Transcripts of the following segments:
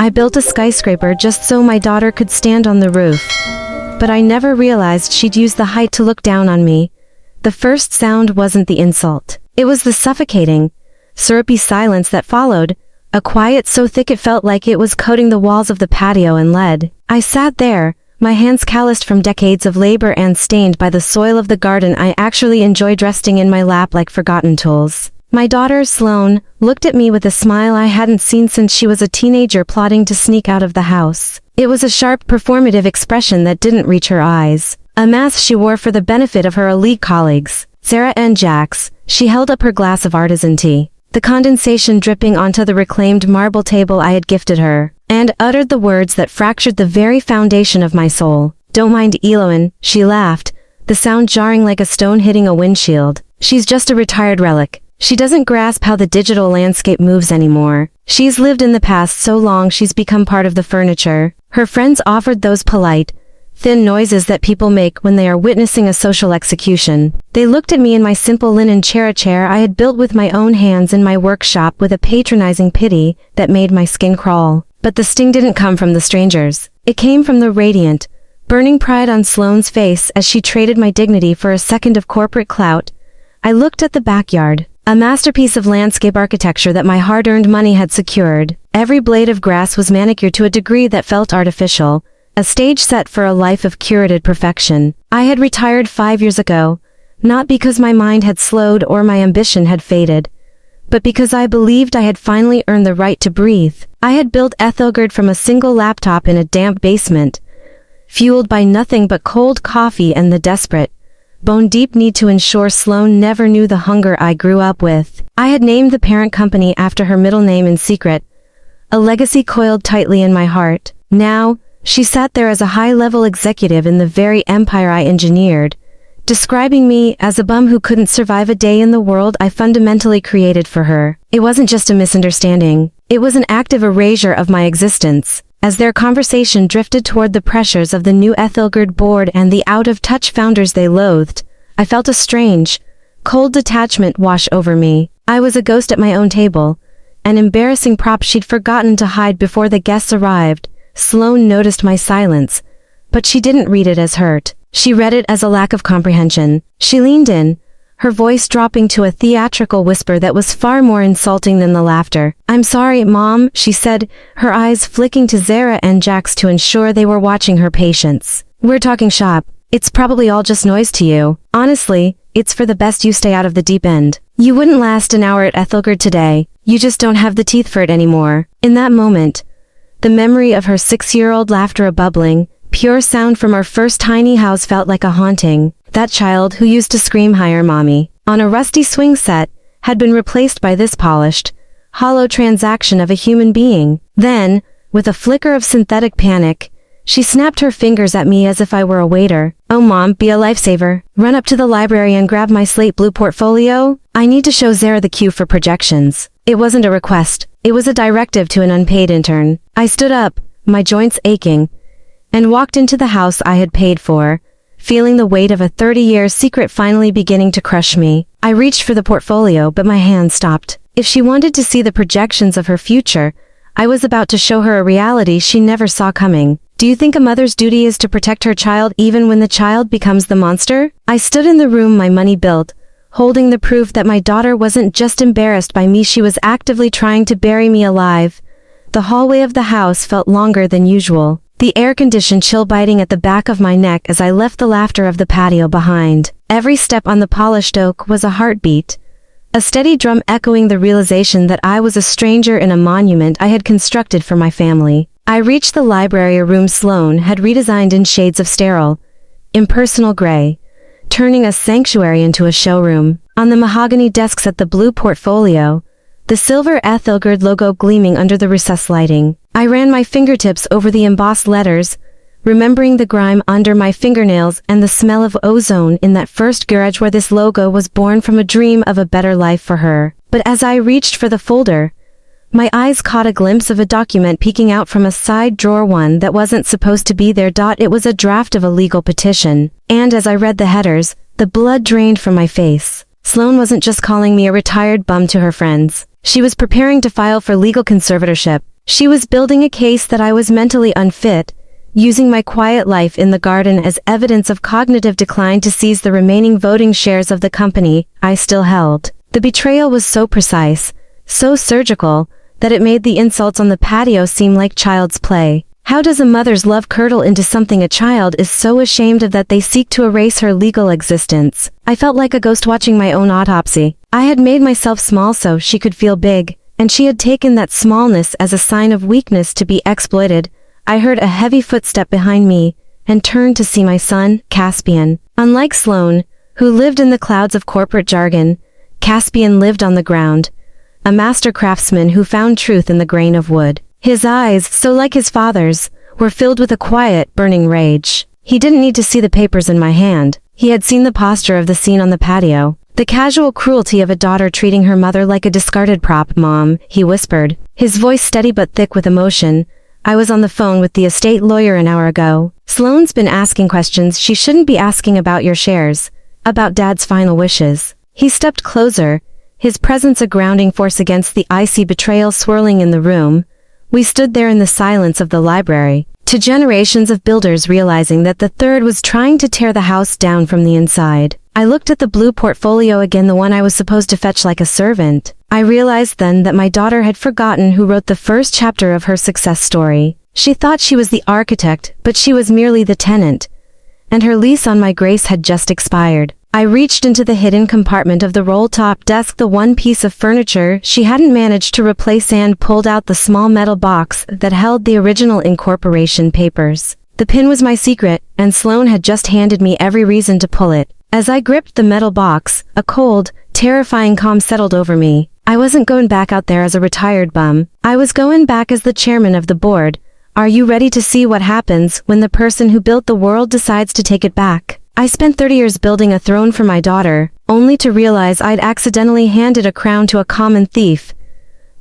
I built a skyscraper just so my daughter could stand on the roof. But I never realized she'd use the height to look down on me. The first sound wasn't the insult. It was the suffocating, syrupy silence that followed, a quiet so thick it felt like it was coating the walls of the patio in lead. I sat there, my hands calloused from decades of labor and stained by the soil of the garden I actually enjoyed resting in my lap like forgotten tools. My daughter, Sloane, looked at me with a smile I hadn't seen since she was a teenager plotting to sneak out of the house. It was a sharp, performative expression that didn't reach her eyes. A mask she wore for the benefit of her elite colleagues, Sarah and Jax. She held up her glass of artisan tea, the condensation dripping onto the reclaimed marble table I had gifted her, and uttered the words that fractured the very foundation of my soul. "Don't mind Elowen," she laughed, the sound jarring like a stone hitting a windshield. "She's just a retired relic. She doesn't grasp how the digital landscape moves anymore. She's lived in the past so long she's become part of the furniture." Her friends offered those polite, thin noises that people make when they are witnessing a social execution. They looked at me in my simple linen chair I had built with my own hands in my workshop with a patronizing pity that made my skin crawl. But the sting didn't come from the strangers. It came from the radiant, burning pride on Sloane's face as she traded my dignity for a second of corporate clout. I looked at the backyard, a masterpiece of landscape architecture that my hard-earned money had secured. Every blade of grass was manicured to a degree that felt artificial, a stage set for a life of curated perfection. I had retired 5 years ago, not because my mind had slowed or my ambition had faded, but because I believed I had finally earned the right to breathe. I had built Ethelgerd from a single laptop in a damp basement, fueled by nothing but cold coffee and the desperate, bone-deep need to ensure Sloane never knew the hunger I grew up with. I had named the parent company after her middle name in secret, a legacy coiled tightly in my heart. Now, she sat there as a high-level executive in the very empire I engineered, describing me as a bum who couldn't survive a day in the world I fundamentally created for her. It wasn't just a misunderstanding. It was an active erasure of my existence. As their conversation drifted toward the pressures of the new Ethelgerd board and the out-of-touch founders they loathed, I felt a strange, cold detachment wash over me. I was a ghost at my own table, an embarrassing prop she'd forgotten to hide before the guests arrived. Sloane noticed my silence, but she didn't read it as hurt. She read it as a lack of comprehension. She leaned in, her voice dropping to a theatrical whisper that was far more insulting than the laughter. "I'm sorry, Mom," she said, her eyes flicking to Zara and Jax to ensure they were watching her patience. "We're talking shop. It's probably all just noise to you. Honestly, it's for the best you stay out of the deep end. You wouldn't last an hour at Ethelgerd today. You just don't have the teeth for it anymore." In that moment, the memory of her 6-year-old laughter a bubbling, pure sound from our first tiny house felt like a haunting. That child who used to scream "Higher, Mommy" on a rusty swing set had been replaced by this polished, hollow transaction of a human being. Then, with a flicker of synthetic panic, she snapped her fingers at me as if I were a waiter. "Oh, Mom, be a lifesaver. Run up to the library and grab my slate blue portfolio. I need to show Zara the cue for projections." It wasn't a request. It was a directive to an unpaid intern. I stood up, my joints aching, and walked into the house I had paid for, feeling the weight of a 30-year secret finally beginning to crush me. I reached for the portfolio, but my hand stopped. If she wanted to see the projections of her future, I was about to show her a reality she never saw coming. "Do you think a mother's duty is to protect her child even when the child becomes the monster?" I stood in the room my money built, holding the proof that my daughter wasn't just embarrassed by me, she was actively trying to bury me alive. The hallway of the house felt longer than usual, the air-conditioned chill biting at the back of my neck as I left the laughter of the patio behind. Every step on the polished oak was a heartbeat, a steady drum echoing the realization that I was a stranger in a monument I had constructed for my family. I reached the library, a room Sloane had redesigned in shades of sterile, impersonal gray, turning a sanctuary into a showroom. On the mahogany desks at the blue portfolio, the silver Ethelgerd logo gleaming under the recessed lighting. I ran my fingertips over the embossed letters, remembering the grime under my fingernails and the smell of ozone in that first garage where this logo was born from a dream of a better life for her. But as I reached for the folder, my eyes caught a glimpse of a document peeking out from a side drawer, one that wasn't supposed to be there. It was a draft of a legal petition, and as I read the headers, the blood drained from my face. Sloane wasn't just calling me a retired bum to her friends. She was preparing to file for legal conservatorship. She was building a case that I was mentally unfit, using my quiet life in the garden as evidence of cognitive decline to seize the remaining voting shares of the company I still held. The betrayal was so precise, so surgical, that it made the insults on the patio seem like child's play. How does a mother's love curdle into something a child is so ashamed of that they seek to erase her legal existence? I felt like a ghost watching my own autopsy. I had made myself small so she could feel big, and she had taken that smallness as a sign of weakness to be exploited. I heard a heavy footstep behind me, and turned to see my son, Caspian. Unlike Sloane, who lived in the clouds of corporate jargon, Caspian lived on the ground, a master craftsman who found truth in the grain of wood. His eyes, so like his father's, were filled with a quiet, burning rage. He didn't need to see the papers in my hand. He had seen the posture of the scene on the patio. The casual cruelty of a daughter treating her mother like a discarded prop. "Mom," he whispered, his voice steady but thick with emotion. "I was on the phone with the estate lawyer an hour ago. Sloane's been asking questions she shouldn't be asking about your shares, about Dad's final wishes." He stepped closer, his presence a grounding force against the icy betrayal swirling in the room. We stood there in the silence of the library, two generations of builders realizing that the third was trying to tear the house down from the inside. I looked at the blue portfolio again, the one I was supposed to fetch like a servant. I realized then that my daughter had forgotten who wrote the first chapter of her success story. She thought she was the architect, but she was merely the tenant, and her lease on my grace had just expired. I reached into the hidden compartment of the roll-top desk, the one piece of furniture she hadn't managed to replace, and pulled out the small metal box that held the original incorporation papers. The pin was my secret, and Sloane had just handed me every reason to pull it. As I gripped the metal box, a cold, terrifying calm settled over me. I wasn't going back out there as a retired bum. I was going back as the chairman of the board. Are you ready to see what happens when the person who built the world decides to take it back? I spent 30 years building a throne for my daughter, only to realize I'd accidentally handed a crown to a common thief.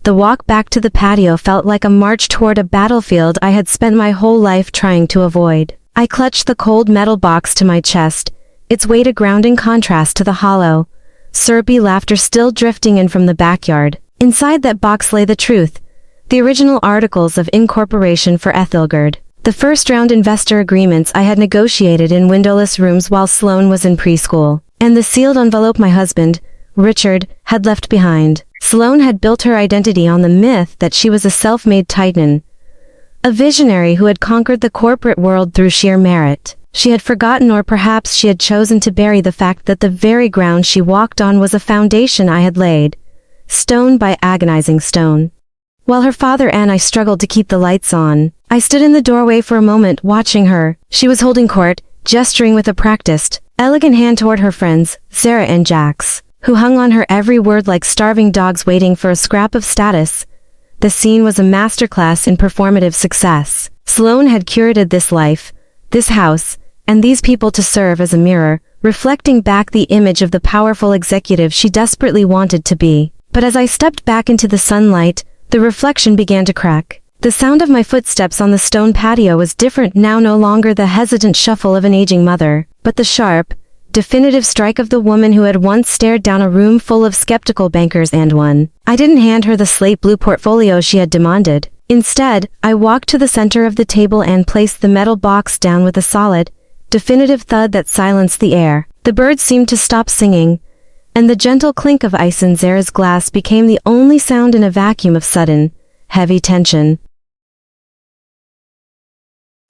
The walk back to the patio felt like a march toward a battlefield I had spent my whole life trying to avoid. I clutched the cold metal box to my chest, its weight a grounding contrast to the hollow, syrupy laughter still drifting in from the backyard. Inside that box lay the truth, the original articles of incorporation for Ethelgerd. The first-round investor agreements I had negotiated in windowless rooms while Sloane was in preschool, and the sealed envelope my husband, Richard, had left behind. Sloane had built her identity on the myth that she was a self-made titan, a visionary who had conquered the corporate world through sheer merit. She had forgotten, or perhaps she had chosen to bury, the fact that the very ground she walked on was a foundation I had laid, stone by agonizing stone. While her father and I struggled to keep the lights on, I stood in the doorway for a moment watching her. She was holding court, gesturing with a practiced, elegant hand toward her friends, Sarah and Jax, who hung on her every word like starving dogs waiting for a scrap of status. The scene was a masterclass in performative success. Sloane had curated this life, this house, and these people to serve as a mirror, reflecting back the image of the powerful executive she desperately wanted to be. But as I stepped back into the sunlight, the reflection began to crack. The sound of my footsteps on the stone patio was different now, no longer the hesitant shuffle of an aging mother, but the sharp, definitive strike of the woman who had once stared down a room full of skeptical bankers and won. I didn't hand her the slate blue portfolio she had demanded. Instead, I walked to the center of the table and placed the metal box down with a solid, definitive thud that silenced the air. The birds seemed to stop singing, and the gentle clink of ice in Zara's glass became the only sound in a vacuum of sudden, heavy tension.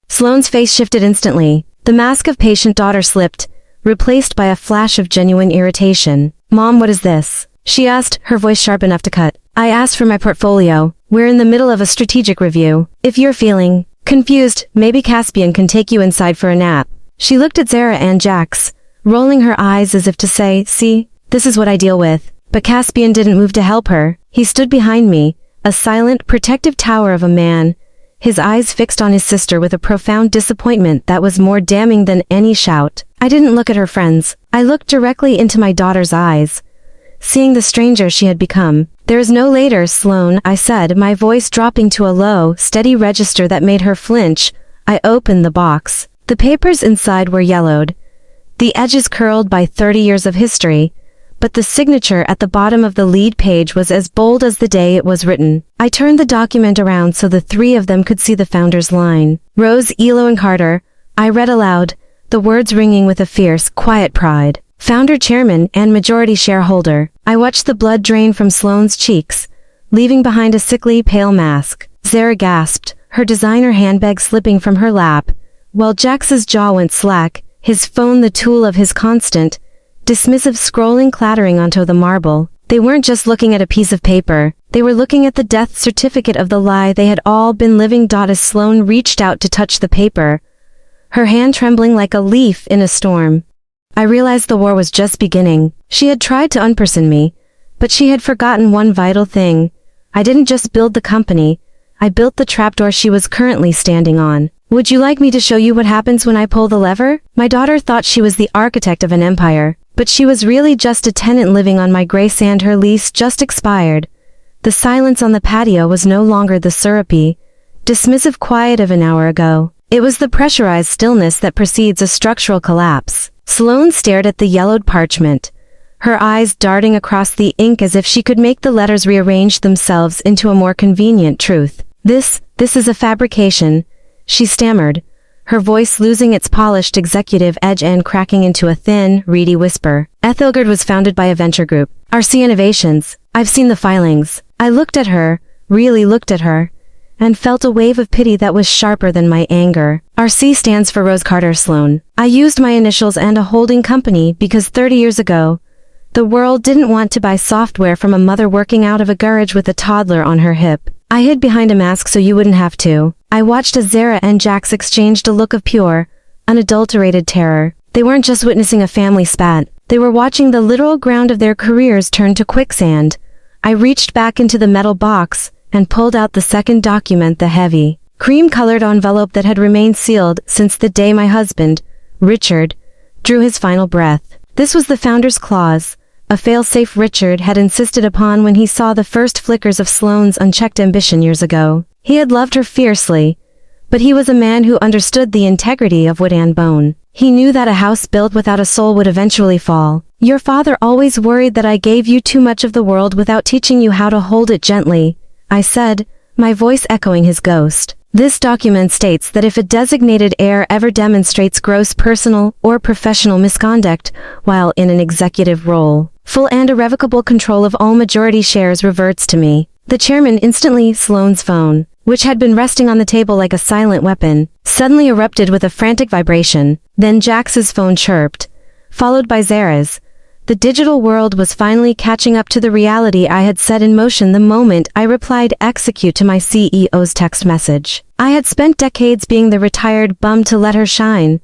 Sloane's face shifted instantly. The mask of patient daughter slipped, replaced by a flash of genuine irritation. "Mom, what is this?" she asked, her voice sharp enough to cut. "I asked for my portfolio. We're in the middle of a strategic review. If you're feeling confused, maybe Caspian can take you inside for a nap." She looked at Zara and Jax, rolling her eyes as if to say, "See, this is what I deal with." But Caspian didn't move to help her. He stood behind me, a silent, protective tower of a man, his eyes fixed on his sister with a profound disappointment that was more damning than any shout. I didn't look at her friends. I looked directly into my daughter's eyes, seeing the stranger she had become. "There is no later, Sloane," I said, my voice dropping to a low, steady register that made her flinch. I opened the box. The papers inside were yellowed, the edges curled by 30 years of history, but the signature at the bottom of the lead page was as bold as the day it was written. I turned the document around so the three of them could see the founder's line. Rose, Elowen Carter, I read aloud, the words ringing with a fierce, quiet pride. Founder, chairman, and majority shareholder. I watched the blood drain from Sloane's cheeks, leaving behind a sickly, pale mask. Zara gasped, her designer handbag slipping from her lap, while Jax's jaw went slack, his phone the tool of his constant, dismissive scrolling clattering onto the marble. They weren't just looking at a piece of paper, they were looking at the death certificate of the lie they had all been living. As Sloane reached out to touch the paper, her hand trembling like a leaf in a storm, I realized the war was just beginning. She had tried to unperson me, but she had forgotten one vital thing. I didn't just build the company, I built the trapdoor she was currently standing on. Would you like me to show you what happens when I pull the lever? My daughter thought she was the architect of an empire, but she was really just a tenant living on my gray sand. Her lease just expired. The silence on the patio was no longer the syrupy, dismissive quiet of an hour ago. It was the pressurized stillness that precedes a structural collapse. Sloane stared at the yellowed parchment, her eyes darting across the ink as if she could make the letters rearrange themselves into a more convenient truth. This is a fabrication, she stammered, her voice losing its polished executive edge and cracking into a thin, reedy whisper. Ethelgard was founded by a venture group, RC Innovations. I've seen the filings. I looked at her, really looked at her, and felt a wave of pity that was sharper than my anger. RC stands for Rose Carter Sloane. I used my initials and a holding company because 30 years ago, the world didn't want to buy software from a mother working out of a garage with a toddler on her hip. I hid behind a mask so you wouldn't have to. I watched as Zara and Jax exchanged a look of pure, unadulterated terror. They weren't just witnessing a family spat. They were watching the literal ground of their careers turn to quicksand. I reached back into the metal box and pulled out the second document, the heavy, cream-colored envelope that had remained sealed since the day my husband, Richard, drew his final breath. This was the founder's clause, a fail-safe Richard had insisted upon when he saw the first flickers of Sloane's unchecked ambition years ago. He had loved her fiercely, but he was a man who understood the integrity of wood and bone. He knew that a house built without a soul would eventually fall. Your father always worried that I gave you too much of the world without teaching you how to hold it gently, I said, my voice echoing his ghost. This document states that if a designated heir ever demonstrates gross personal or professional misconduct while in an executive role, full and irrevocable control of all majority shares reverts to me. The chairman instantly. Sloane's phone, which had been resting on the table like a silent weapon, suddenly erupted with a frantic vibration. Then Jax's phone chirped, followed by Zara's. The digital world was finally catching up to the reality I had set in motion the moment I replied execute to my CEO's text message. I had spent decades being the retired bum to let her shine,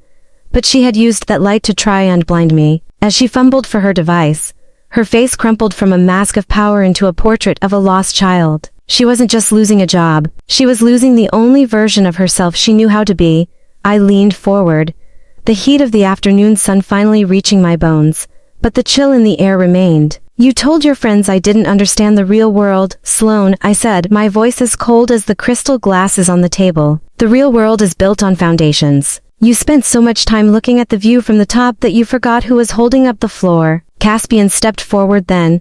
but she had used that light to try and blind me. As she fumbled for her device, her face crumpled from a mask of power into a portrait of a lost child. She wasn't just losing a job, she was losing the only version of herself she knew how to be. I leaned forward, the heat of the afternoon sun finally reaching my bones. But the chill in the air remained. You told your friends I didn't understand the real world, Sloane, I said, my voice as cold as the crystal glasses on the table. The real world is built on foundations. You spent so much time looking at the view from the top that you forgot who was holding up the floor. Caspian stepped forward then,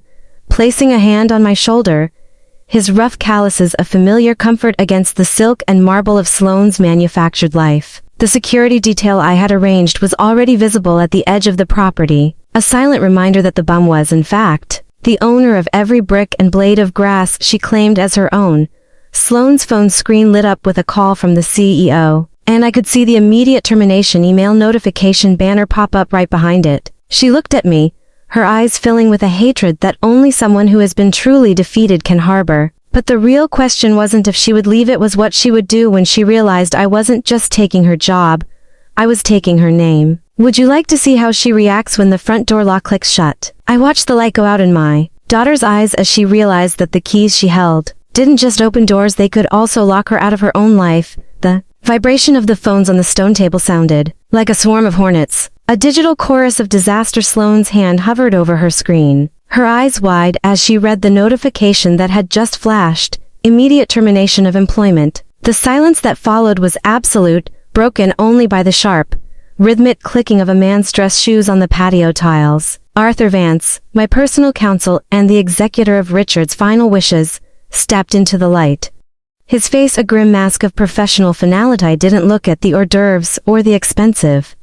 placing a hand on my shoulder, his rough calluses a familiar comfort against the silk and marble of Sloane's manufactured life. The security detail I had arranged was already visible at the edge of the property. A silent reminder that the bum was, in fact, the owner of every brick and blade of grass she claimed as her own. Sloane's phone screen lit up with a call from the CEO, and I could see the immediate termination email notification banner pop up right behind it. She looked at me, her eyes filling with a hatred that only someone who has been truly defeated can harbor. But the real question wasn't if she would leave, it was what she would do when she realized I wasn't just taking her job, I was taking her name. Would you like to see how she reacts when the front door lock clicks shut? I watched the light go out in my daughter's eyes as she realized that the keys she held didn't just open doors, they could also lock her out of her own life. The vibration of the phones on the stone table sounded like a swarm of hornets. A digital chorus of disaster. Sloane's hand hovered over her screen, her eyes wide as she read the notification that had just flashed. Immediate termination of employment. The silence that followed was absolute, broken only by the sharp, rhythmic clicking of a man's dress shoes on the patio tiles. Arthur Vance, my personal counsel and the executor of Richard's final wishes, stepped into the light. His face a grim mask of professional finality, didn't look at the hors d'oeuvres or the expensive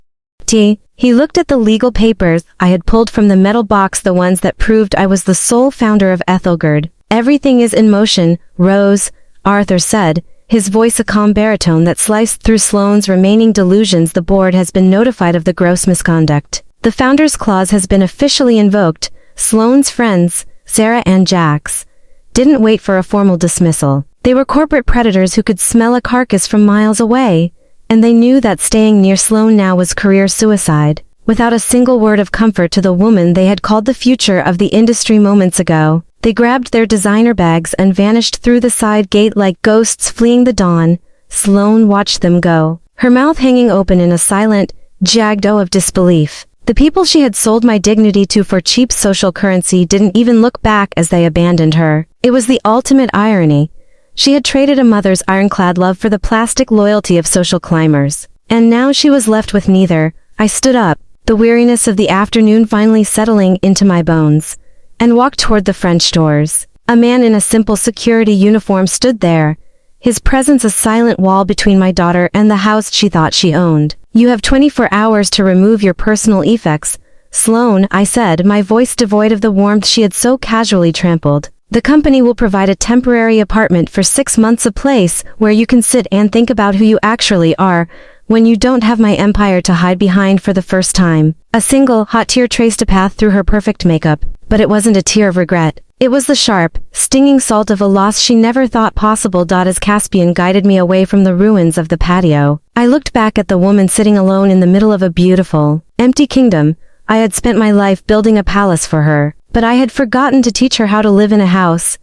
tea. He looked at the legal papers I had pulled from the metal box, the ones that proved I was the sole founder of Ethelgerd. Everything is in motion, Rose, Arthur said, his voice a calm baritone that sliced through Sloane's remaining delusions. The board has been notified of the gross misconduct. The founder's clause has been officially invoked. Sloane's friends, Sarah and Jax, didn't wait for a formal dismissal. They were corporate predators who could smell a carcass from miles away, and they knew that staying near Sloane now was career suicide. Without a single word of comfort to the woman they had called the future of the industry moments ago, they grabbed their designer bags and vanished through the side gate like ghosts fleeing the dawn. Sloane watched them go, her mouth hanging open in a silent, jagged O of disbelief. The people she had sold my dignity to for cheap social currency didn't even look back as they abandoned her. It was the ultimate irony. She had traded a mother's ironclad love for the plastic loyalty of social climbers. And now she was left with neither. I stood up, the weariness of the afternoon finally settling into my bones, and walked toward the French doors. A man in a simple security uniform stood there, his presence a silent wall between my daughter and the house she thought she owned. You have 24 hours to remove your personal effects, Sloane, I said, my voice devoid of the warmth she had so casually trampled. The company will provide a temporary apartment for 6 months, a place where you can sit and think about who you actually are, when you don't have my empire to hide behind for the first time. A single, hot tear traced a path through her perfect makeup, but it wasn't a tear of regret. It was the sharp, stinging salt of a loss she never thought possible. As Caspian guided me away from the ruins of the patio, I looked back at the woman sitting alone in the middle of a beautiful, empty kingdom. I had spent my life building a palace for her, but I had forgotten to teach her how to live in a house.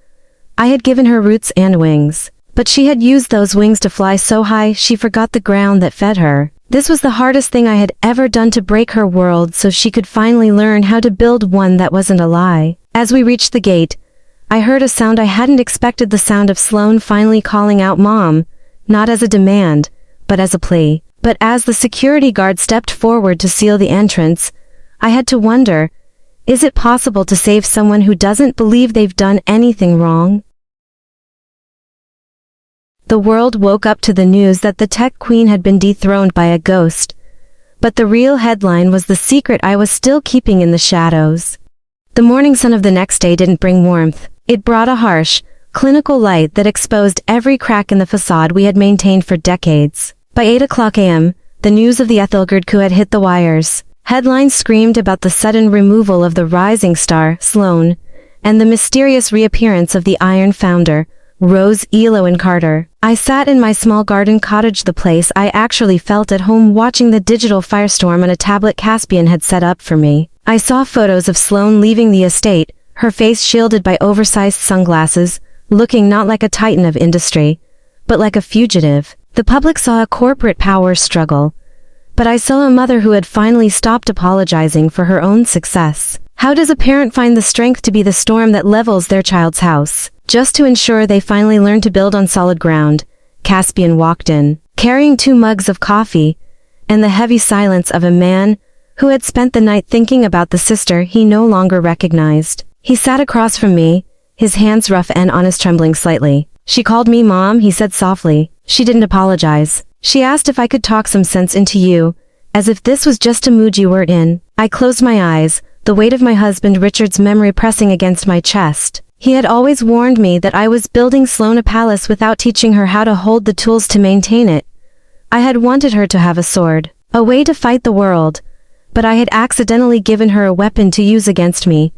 I had given her roots and wings, but she had used those wings to fly so high she forgot the ground that fed her. This was the hardest thing I had ever done, to break her world so she could finally learn how to build one that wasn't a lie. As we reached the gate, I heard a sound I hadn't expected, the sound of Sloane finally calling out Mom, not as a demand, but as a plea. But as the security guard stepped forward to seal the entrance, I had to wonder, is it possible to save someone who doesn't believe they've done anything wrong? The world woke up to the news that the tech queen had been dethroned by a ghost. But the real headline was the secret I was still keeping in the shadows. The morning sun of the next day didn't bring warmth. It brought a harsh, clinical light that exposed every crack in the facade we had maintained for decades. By 8 o'clock a.m., the news of the Ethelgerd coup had hit the wires. Headlines screamed about the sudden removal of the rising star, Sloane, and the mysterious reappearance of the Iron Founder, Rose Elowen Carter. I sat in my small garden cottage, the place I actually felt at home, watching the digital firestorm on a tablet Caspian had set up for me. I saw photos of Sloane leaving the estate, her face shielded by oversized sunglasses, looking not like a titan of industry, but like a fugitive. The public saw a corporate power struggle, but I saw a mother who had finally stopped apologizing for her own success. How does a parent find the strength to be the storm that levels their child's house, just to ensure they finally learn to build on solid ground? Caspian walked in, carrying 2 mugs of coffee, and the heavy silence of a man who had spent the night thinking about the sister he no longer recognized. He sat across from me, his hands rough and honest, trembling slightly. She called me Mom, he said softly. She didn't apologize. She asked if I could talk some sense into you, as if this was just a mood you were in. I closed my eyes, the weight of my husband Richard's memory pressing against my chest. He had always warned me that I was building Sloane a palace without teaching her how to hold the tools to maintain it. I had wanted her to have a sword, a way to fight the world, but I had accidentally given her a weapon to use against me.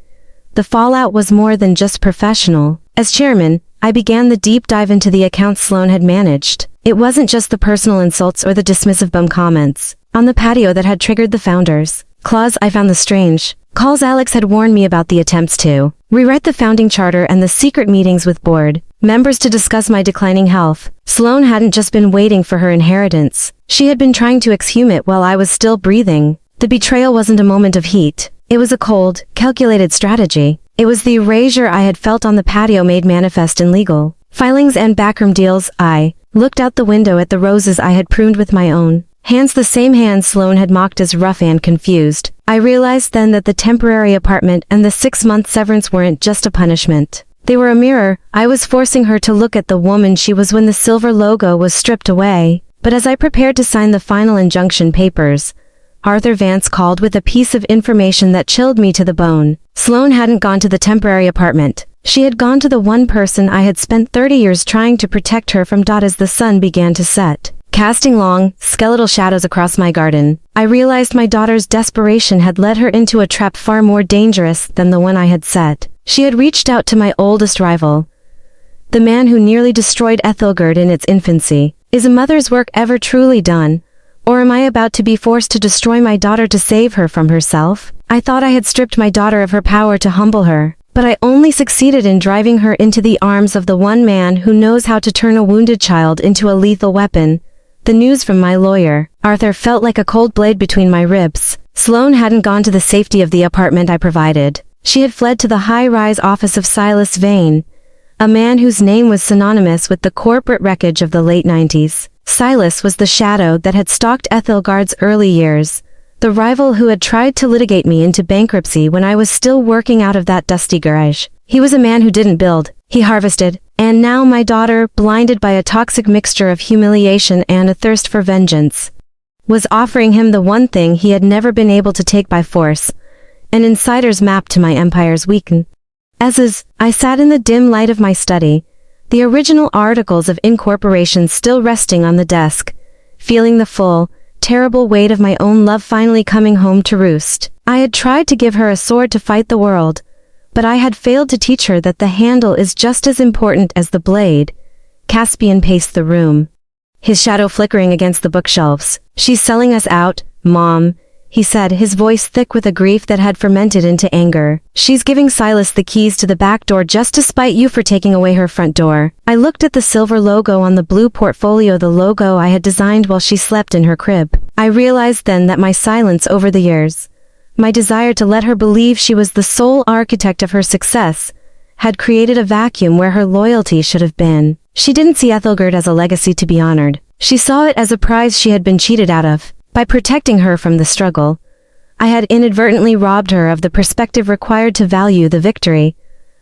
The fallout was more than just professional. As chairman, I began the deep dive into the accounts Sloane had managed. It wasn't just the personal insults or the dismissive bum comments on the patio that had triggered the founders' clause. I found the strange calls Alex had warned me about, the attempts to rewrite the founding charter and the secret meetings with board members to discuss my declining health. Sloane hadn't just been waiting for her inheritance. She had been trying to exhume it while I was still breathing. The betrayal wasn't a moment of heat. It was a cold, calculated strategy. It was the erasure I had felt on the patio made manifest in legal filings and backroom deals. I looked out the window at the roses I had pruned with my own Hands, the same hands Sloane had mocked as rough and confused. I realized then that the temporary apartment and the 6-month severance weren't just a punishment. They were a mirror. I was forcing her to look at the woman she was when the silver logo was stripped away. But as I prepared to sign the final injunction papers, Arthur Vance called with a piece of information that chilled me to the bone. Sloane hadn't gone to the temporary apartment. She had gone to the one person I had spent 30 years trying to protect her from. As the sun began to set, casting long, skeletal shadows across my garden, I realized my daughter's desperation had led her into a trap far more dangerous than the one I had set. She had reached out to my oldest rival, the man who nearly destroyed Ethelgerd in its infancy. Is a mother's work ever truly done? Or am I about to be forced to destroy my daughter to save her from herself? I thought I had stripped my daughter of her power to humble her, but I only succeeded in driving her into the arms of the one man who knows how to turn a wounded child into a lethal weapon. The news from my lawyer, Arthur, felt like a cold blade between my ribs. Sloane hadn't gone to the safety of the apartment I provided. She had fled to the high-rise office of Silas Vane, a man whose name was synonymous with the corporate wreckage of the late 90s. Silas was the shadow that had stalked Ethelgard's early years, the rival who had tried to litigate me into bankruptcy when I was still working out of that dusty garage. He was a man who didn't build, he harvested, and now my daughter, blinded by a toxic mixture of humiliation and a thirst for vengeance, was offering him the one thing he had never been able to take by force, an insider's map to my empire's weaken. I sat in the dim light of my study, the original articles of incorporation still resting on the desk, feeling the full, terrible weight of my own love finally coming home to roost. I had tried to give her a sword to fight the world, but I had failed to teach her that the handle is just as important as the blade. Caspian paced the room, his shadow flickering against the bookshelves. She's selling us out, Mom, he said, his voice thick with a grief that had fermented into anger. She's giving Silas the keys to the back door just to spite you for taking away her front door. I looked at the silver logo on the blue portfolio, the logo I had designed while she slept in her crib. I realized then that my silence over the years, my desire to let her believe she was the sole architect of her success, had created a vacuum where her loyalty should have been. She didn't see Ethelgerd as a legacy to be honored. She saw it as a prize she had been cheated out of. By protecting her from the struggle, I had inadvertently robbed her of the perspective required to value the victory.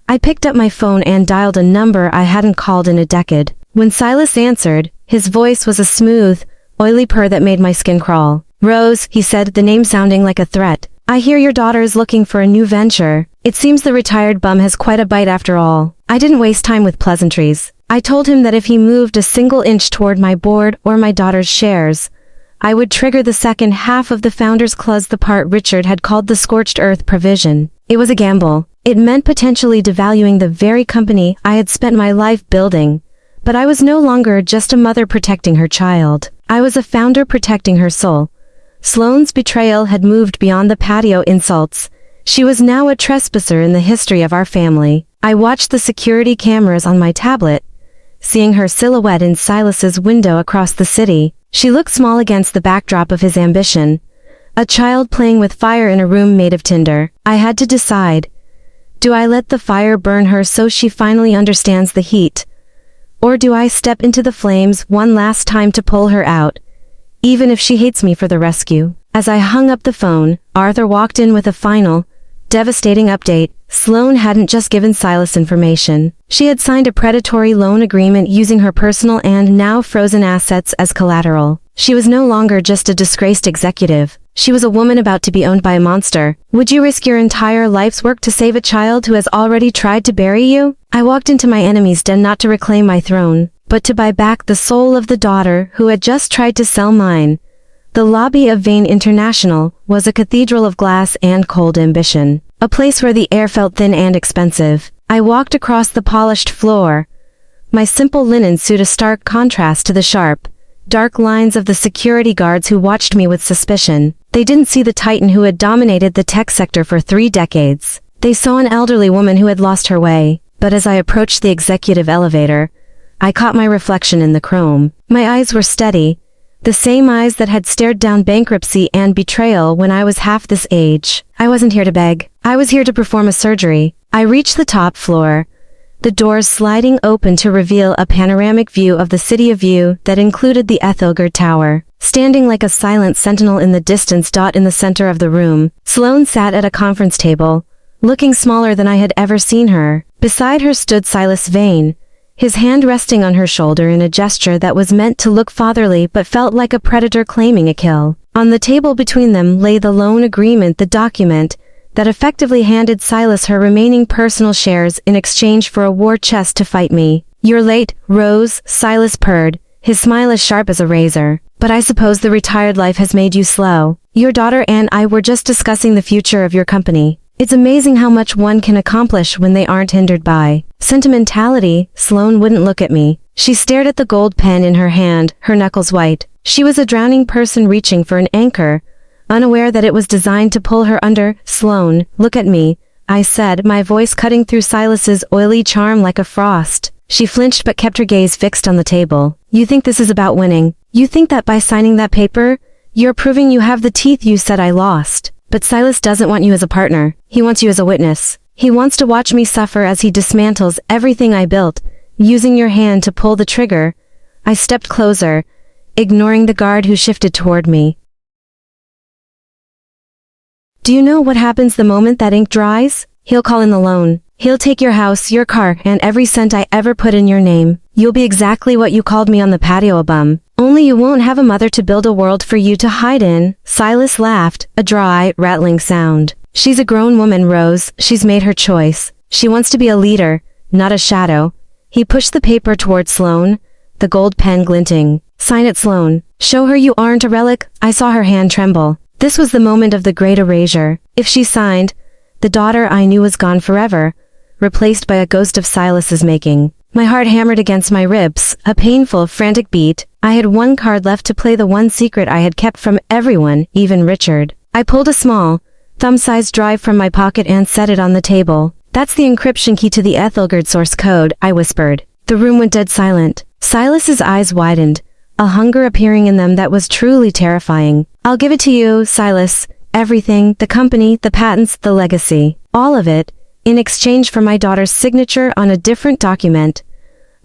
I picked up my phone and dialed a number I hadn't called in a decade. When Silas answered, his voice was a smooth, oily purr that made my skin crawl. Rose, he said, the name sounding like a threat. I hear your daughter is looking for a new venture. It seems the retired bum has quite a bite after all. I didn't waste time with pleasantries. I told him that if he moved a single inch toward my board or my daughter's shares, I would trigger the second half of the founder's clause, the part Richard had called the scorched earth provision. It was a gamble. It meant potentially devaluing the very company I had spent my life building. But I was no longer just a mother protecting her child. I was a founder protecting her soul. Sloane's betrayal had moved beyond the patio insults. She was now a trespasser in the history of our family. I watched the security cameras on my tablet, seeing her silhouette in Silas's window across the city. She looked small against the backdrop of his ambition, a child playing with fire in a room made of tinder. I had to decide. Do I let the fire burn her so she finally understands the heat? Or do I step into the flames one last time to pull her out, even if she hates me for the rescue? As I hung up the phone, Arthur walked in with a final, devastating update. Sloane hadn't just given Silas information. She had signed a predatory loan agreement using her personal and now frozen assets as collateral. She was no longer just a disgraced executive. She was a woman about to be owned by a monster. Would you risk your entire life's work to save a child who has already tried to bury you? I walked into my enemy's den not to reclaim my throne, but to buy back the soul of the daughter who had just tried to sell mine. The lobby of Vane International was a cathedral of glass and cold ambition. A place where the air felt thin and expensive. I walked across the polished floor, my simple linen suit a stark contrast to the sharp, dark lines of the security guards who watched me with suspicion. They didn't see the titan who had dominated the tech sector for 3 decades. They saw an elderly woman who had lost her way. But as I approached the executive elevator, I caught my reflection in the chrome. My eyes were steady, the same eyes that had stared down bankruptcy and betrayal when I was half this age. I wasn't here to beg. I was here to perform a surgery. I reached the top floor, the doors sliding open to reveal a panoramic view of the city, a view that included the Ethelgerd Tower. standing like a silent sentinel in the distance. In the center of the room, Sloane sat at a conference table, looking smaller than I had ever seen her. Beside her stood Silas Vane, his hand resting on her shoulder in a gesture that was meant to look fatherly but felt like a predator claiming a kill. On the table between them lay the loan agreement, the document that effectively handed Silas her remaining personal shares in exchange for a war chest to fight me. "You're late, Rose," Silas purred, his smile as sharp as a razor. "But I suppose the retired life has made you slow. Your daughter and I were just discussing the future of your company. It's amazing how much one can accomplish when they aren't hindered by sentimentality." Sloane wouldn't look at me. She stared at the gold pen in her hand, her knuckles white. She was a drowning person reaching for an anchor, unaware that it was designed to pull her under. "Sloane, look at me," I said, my voice cutting through Silas's oily charm like a frost. She flinched but kept her gaze fixed on the table. "You think this is about winning? You think that by signing that paper, you're proving you have the teeth you said I lost? But Silas doesn't want you as a partner. He wants you as a witness. He wants to watch me suffer as he dismantles everything I built, using your hand to pull the trigger." I stepped closer, ignoring the guard who shifted toward me. "Do you know what happens the moment that ink dries? He'll call in the loan. He'll take your house, your car, and every cent I ever put in your name. You'll be exactly what you called me on the patio, a bum. Only you won't have a mother to build a world for you to hide in." Silas laughed, a dry, rattling sound. "She's a grown woman, Rose. She's made her choice. She wants to be a leader, not a shadow." He pushed the paper toward Sloane, the gold pen glinting. "Sign it, Sloane. Show her you aren't a relic." I saw her hand tremble. This was the moment of the great erasure. If she signed, the daughter I knew was gone forever, replaced by a ghost of Silas's making. My heart hammered against my ribs, a painful, frantic beat. I had one card left to play, the one secret I had kept from everyone, even Richard. I pulled a small, thumb-sized drive from my pocket and set it on the table. "That's the encryption key to the Ethelgard source code," I whispered. The room went dead silent. Silas's eyes widened, a hunger appearing in them that was truly terrifying. "I'll give it to you, Silas. Everything, the company, the patents, the legacy. All of it, in exchange for my daughter's signature on a different document.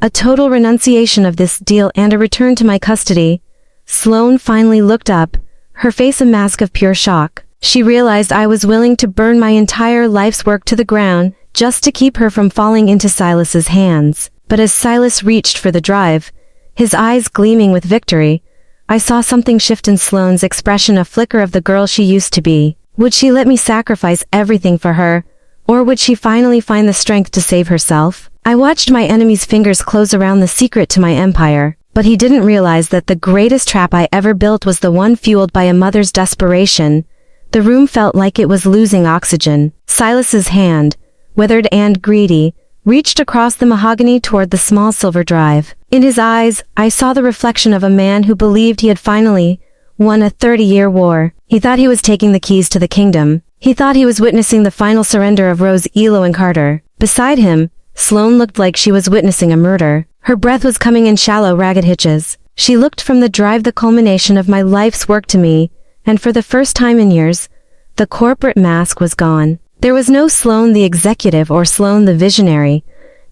A total renunciation of this deal and a return to my custody." Sloane finally looked up, her face a mask of pure shock. She realized I was willing to burn my entire life's work to the ground, just to keep her from falling into Silas's hands. But as Silas reached for the drive, his eyes gleaming with victory, I saw something shift in Sloane's expression, a flicker of the girl she used to be. Would she let me sacrifice everything for her? Or would she finally find the strength to save herself? I watched my enemy's fingers close around the secret to my empire, but he didn't realize that the greatest trap I ever built was the one fueled by a mother's desperation. The room felt like it was losing oxygen. Silas's hand, withered and greedy, reached across the mahogany toward the small silver drive. In his eyes, I saw the reflection of a man who believed he had finally won a 30-year war. He thought he was taking the keys to the kingdom. He thought he was witnessing the final surrender of Rose Elowen Carter. Beside him, Sloane looked like she was witnessing a murder. Her breath was coming in shallow, ragged hitches. She looked from the drive, the culmination of my life's work, to me, and for the first time in years, the corporate mask was gone. There was no Sloane the executive or Sloane the visionary.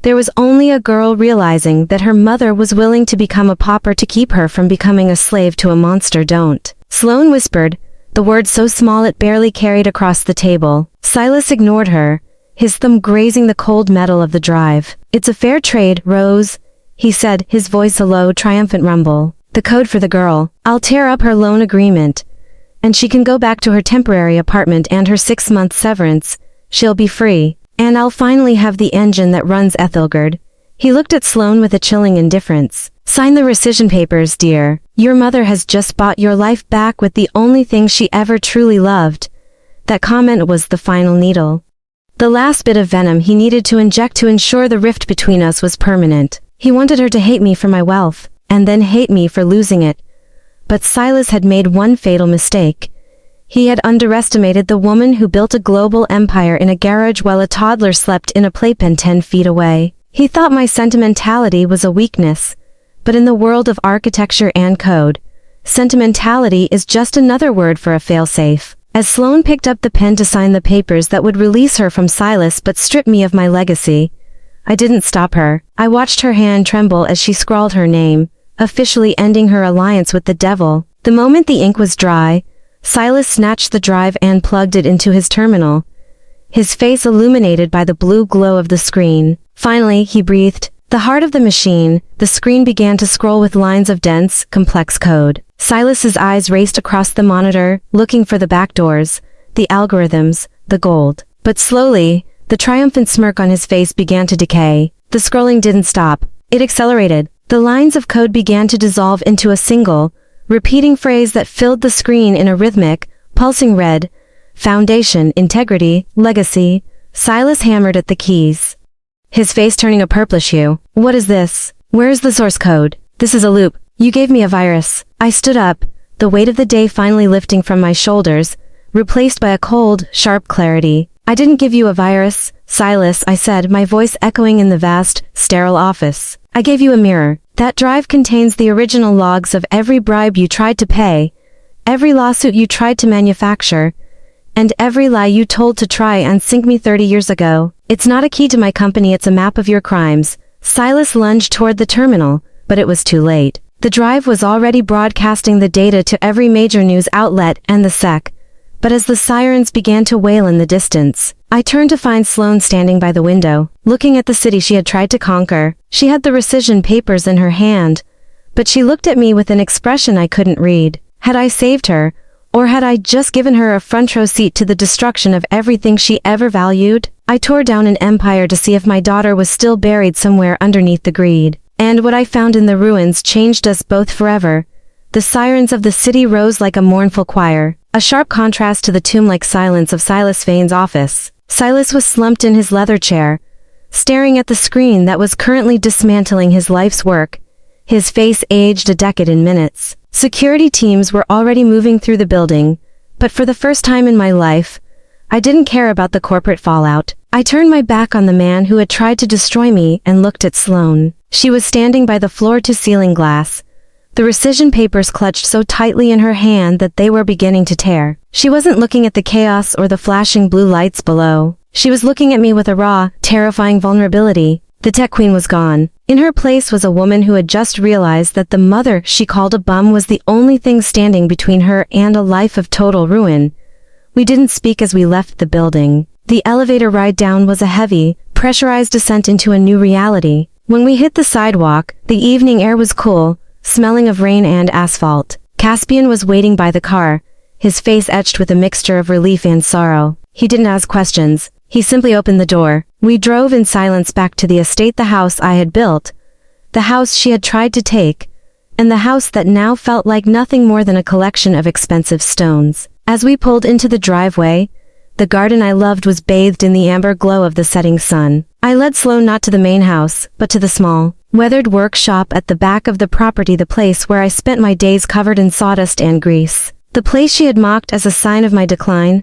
There was only a girl realizing that her mother was willing to become a pauper to keep her from becoming a slave to a monster. "Don't." Sloane whispered, the word so small it barely carried across the table. Silas ignored her, his thumb grazing the cold metal of the drive. "It's a fair trade, Rose," he said, his voice a low, triumphant rumble. "The code for the girl. I'll tear up her loan agreement, and she can go back to her temporary apartment and her 6-month severance. She'll be free. And I'll finally have the engine that runs Ethelgard." He looked at Sloane with a chilling indifference. "Sign the rescission papers, dear. Your mother has just bought your life back with the only thing she ever truly loved." That comment was the final needle, the last bit of venom he needed to inject to ensure the rift between us was permanent. He wanted her to hate me for my wealth, and then hate me for losing it. But Silas had made one fatal mistake. He had underestimated the woman who built a global empire in a garage while a toddler slept in a playpen 10 feet away. He thought my sentimentality was a weakness, but in the world of architecture and code, sentimentality is just another word for a failsafe. As Sloane picked up the pen to sign the papers that would release her from Silas but strip me of my legacy, I didn't stop her. I watched her hand tremble as she scrawled her name, officially ending her alliance with the devil. The moment the ink was dry, Silas snatched the drive and plugged it into his terminal, his face illuminated by the blue glow of the screen. Finally, he breathed. The heart of the machine, the screen began to scroll with lines of dense, complex code. Silas's eyes raced across the monitor, looking for the backdoors, the algorithms, the gold. But slowly, the triumphant smirk on his face began to decay. The scrolling didn't stop. It accelerated. The lines of code began to dissolve into a single, repeating phrase that filled the screen in a rhythmic, pulsing red. Foundation, integrity, legacy. Silas hammered at the keys, his face turning a purplish hue. What is this? Where is the source code? This is a loop. You gave me a virus. I stood up, the weight of the day finally lifting from my shoulders, replaced by a cold, sharp clarity. I didn't give you a virus, Silas, I said, my voice echoing in the vast, sterile office. I gave you a mirror. That drive contains the original logs of every bribe you tried to pay, every lawsuit you tried to manufacture, and every lie you told to try and sink me 30 years ago. It's not a key to my company, it's a map of your crimes. Silas lunged toward the terminal, but it was too late. The drive was already broadcasting the data to every major news outlet and the SEC. But as the sirens began to wail in the distance, I turned to find Sloane standing by the window, looking at the city she had tried to conquer. She had the rescission papers in her hand, but she looked at me with an expression I couldn't read. Had I saved her, or had I just given her a front row seat to the destruction of everything she ever valued? I tore down an empire to see if my daughter was still buried somewhere underneath the greed. And what I found in the ruins changed us both forever. The sirens of the city rose like a mournful choir, a sharp contrast to the tomb-like silence of Silas Vane's office. Silas was slumped in his leather chair, staring at the screen that was currently dismantling his life's work. His face aged a decade in minutes. Security teams were already moving through the building, but for the first time in my life, I didn't care about the corporate fallout. I turned my back on the man who had tried to destroy me and looked at Sloane. She was standing by the floor-to-ceiling glass, the rescission papers clutched so tightly in her hand that they were beginning to tear. She wasn't looking at the chaos or the flashing blue lights below. She was looking at me with a raw, terrifying vulnerability. The tech queen was gone. In her place was a woman who had just realized that the mother she called a bum was the only thing standing between her and a life of total ruin. We didn't speak as we left the building. The elevator ride down was a heavy, pressurized descent into a new reality. When we hit the sidewalk, the evening air was cool, smelling of rain and asphalt. Caspian was waiting by the car, his face etched with a mixture of relief and sorrow. He didn't ask questions. He simply opened the door. We drove in silence back to the estate, the house I had built, the house she had tried to take, and the house that now felt like nothing more than a collection of expensive stones. As we pulled into the driveway, the garden I loved was bathed in the amber glow of the setting sun. I led Sloane not to the main house, but to the small, weathered workshop at the back of the property, the place where I spent my days covered in sawdust and grease. The place she had mocked as a sign of my decline.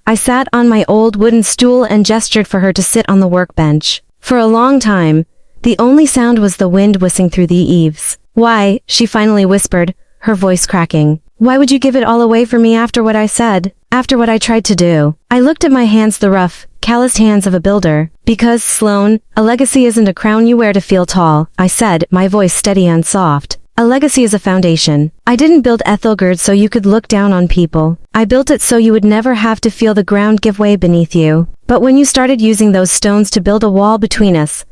I sat on my old wooden stool and gestured for her to sit on the workbench. For a long time, the only sound was the wind whistling through the eaves. Why, she finally whispered, her voice cracking. Why would you give it all away for me after what I said? After what I tried to do? I looked at my hands, the rough, calloused hands of a builder. Because, Sloane, a legacy isn't a crown you wear to feel tall, I said, my voice steady and soft. A legacy is a foundation. I didn't build Ethelgerd so you could look down on people. I built it so you would never have to feel the ground give way beneath you. But when you started using those stones to build a wall between us,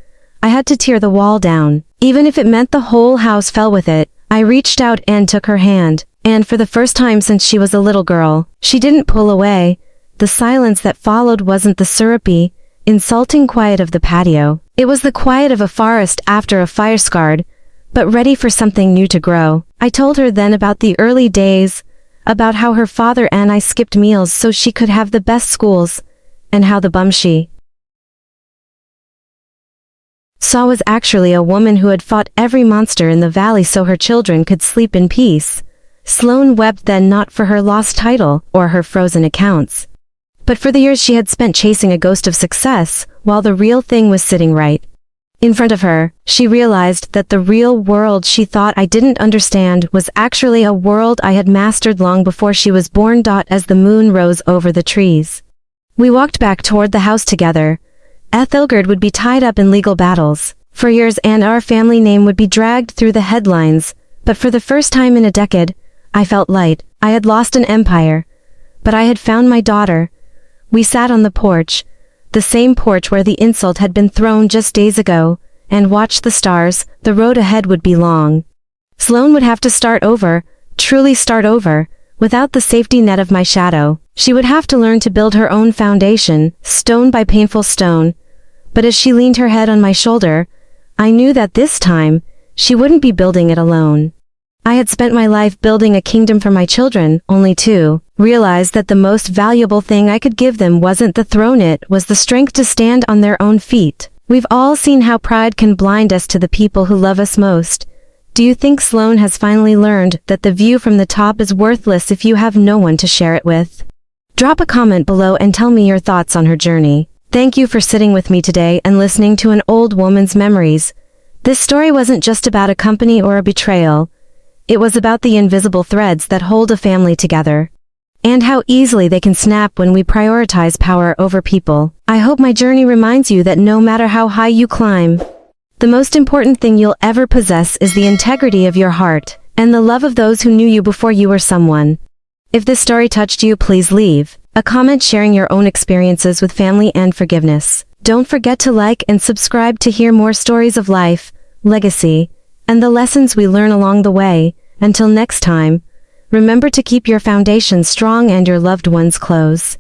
I had to tear the wall down. Even if it meant the whole house fell with it. I reached out and took her hand. And for the first time since she was a little girl, she didn't pull away. The silence that followed wasn't the syrupy, insulting quiet of the patio. It was the quiet of a forest after a fire scarred, but ready for something new to grow. I told her then about the early days, about how her father and I skipped meals so she could have the best schools, and how the bum she saw was actually a woman who had fought every monster in the valley so her children could sleep in peace. Sloane wept then, not for her lost title or her frozen accounts, but for the years she had spent chasing a ghost of success, while the real thing was sitting right in front of her. She realized that the real world she thought I didn't understand was actually a world I had mastered long before she was born. As the moon rose over the trees, we walked back toward the house together. Ethelgerd would be tied up in legal battles for years and our family name would be dragged through the headlines, but for the first time in a decade, I felt light. I had lost an empire. But I had found my daughter. We sat on the porch, the same porch where the insult had been thrown just days ago, and watched the stars. The road ahead would be long. Sloane would have to start over, truly start over, without the safety net of my shadow. She would have to learn to build her own foundation, stone by painful stone. But as she leaned her head on my shoulder, I knew that this time, she wouldn't be building it alone. I had spent my life building a kingdom for my children, only to realize that the most valuable thing I could give them wasn't the throne, it was the strength to stand on their own feet. We've all seen how pride can blind us to the people who love us most. Do you think Sloane has finally learned that the view from the top is worthless if you have no one to share it with? Drop a comment below and tell me your thoughts on her journey. Thank you for sitting with me today and listening to an old woman's memories. This story wasn't just about a company or a betrayal. It was about the invisible threads that hold a family together, and how easily they can snap when we prioritize power over people. I hope my journey reminds you that no matter how high you climb, the most important thing you'll ever possess is the integrity of your heart, and the love of those who knew you before you were someone. If this story touched you, please leave a comment sharing your own experiences with family and forgiveness. Don't forget to like and subscribe to hear more stories of life, legacy, and the lessons we learn along the way. Until next time, remember to keep your foundation strong and your loved ones close.